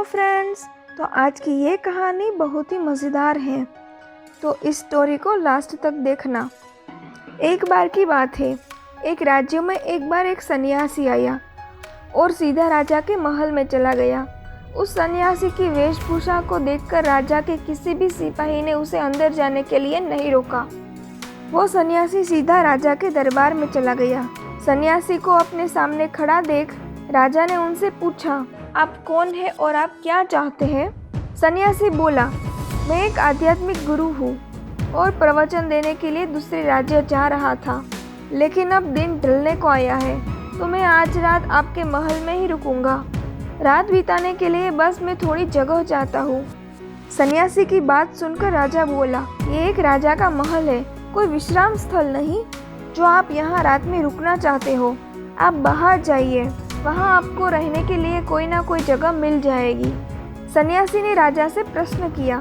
Hello friends. तो आज की ये कहानी बहुत ही मज़ेदार है, तो इस स्टोरी को लास्ट तक देखना। एक बार की बात है, एक राज्य में एक बार एक सन्यासी आया और सीधा राजा के महल में चला गया। उस सन्यासी की वेशभूषा को देखकर राजा के किसी भी सिपाही ने उसे अंदर जाने के लिए नहीं रोका। वो सन्यासी सीधा राजा के दरबार में चला गया। सन्यासी को अपने सामने खड़ा देख राजा ने उनसे पूछा, आप कौन हैं और आप क्या चाहते हैं? सन्यासी बोला, मैं एक आध्यात्मिक गुरु हूँ और प्रवचन देने के लिए दूसरे राज्य जा रहा था, लेकिन अब दिन ढलने को आया है, तो मैं आज रात आपके महल में ही रुकूंगा। रात बिताने के लिए बस मैं थोड़ी जगह चाहता हूँ। सन्यासी की बात सुनकर राजा बोला, ये एक राजा का महल है, कोई विश्राम स्थल नहीं जो आप यहाँ रात में रुकना चाहते हो। आप बाहर जाइए, वहाँ आपको रहने के लिए कोई ना कोई जगह मिल जाएगी। सन्यासी ने राजा से प्रश्न किया,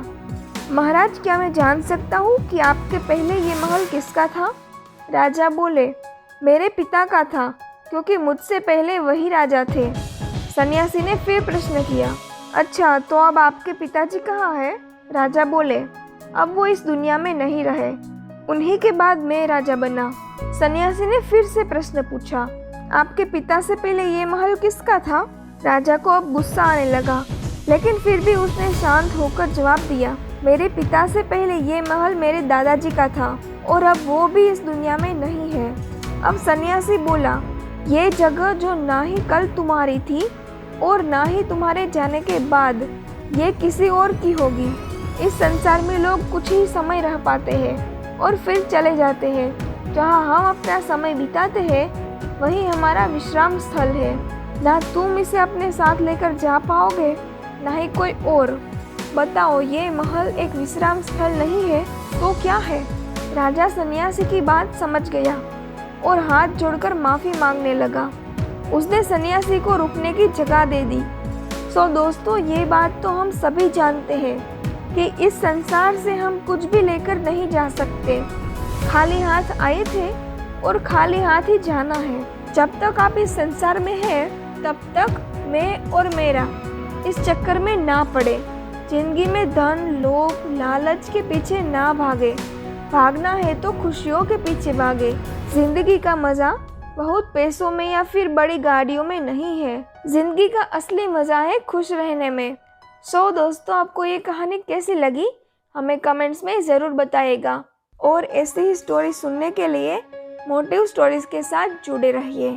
महाराज क्या मैं जान सकता हूँ कि आपके पहले ये महल किसका था? राजा बोले, मेरे पिता का था, क्योंकि मुझसे पहले वही राजा थे। सन्यासी ने फिर प्रश्न किया, अच्छा तो अब आपके पिताजी कहाँ हैं? राजा बोले, अब वो इस दुनिया में नहीं रहे, उन्हीं के बाद मैं राजा बना। सन्यासी ने फिर से प्रश्न पूछा, आपके पिता से पहले ये महल किसका था? राजा को अब गुस्सा आने लगा, लेकिन फिर भी उसने शांत होकर जवाब दिया, मेरे पिता से पहले ये महल मेरे दादाजी का था और अब वो भी इस दुनिया में नहीं है। अब सन्यासी बोला, ये जगह जो ना ही कल तुम्हारी थी और ना ही तुम्हारे जाने के बाद ये किसी और की होगी। इस संसार में लोग कुछ ही समय रह पाते हैं और फिर चले जाते हैं। जहाँ हम अपना समय बिताते हैं वही हमारा विश्राम स्थल है। ना तुम इसे अपने साथ लेकर जा पाओगे, ना ही कोई और। बताओ, ये महल एक विश्राम स्थल नहीं है तो क्या है? राजा सन्यासी की बात समझ गया और हाथ जोड़कर माफ़ी मांगने लगा। उसने सन्यासी को रुकने की जगह दे दी। सो दोस्तों, ये बात तो हम सभी जानते हैं कि इस संसार से हम कुछ भी लेकर नहीं जा सकते। खाली हाथ आए थे और खाली हाथ ही जाना है। जब तक आप इस संसार में हैं, तब तक मैं और मेरा इस चक्कर में ना पड़े। जिंदगी में धन, लोभ, लालच के पीछे ना भागे। भागना है तो खुशियों के पीछे भागे। जिंदगी का मज़ा बहुत पैसों में या फिर बड़ी गाड़ियों में नहीं है। जिंदगी का असली मज़ा है खुश रहने में। सो दोस्तों, आपको ये कहानी कैसी लगी हमें कमेंट्स में ज़रूर बताइएगा और ऐसी ही स्टोरी सुनने के लिए मोटिव स्टोरीज के साथ जुड़े रहिए।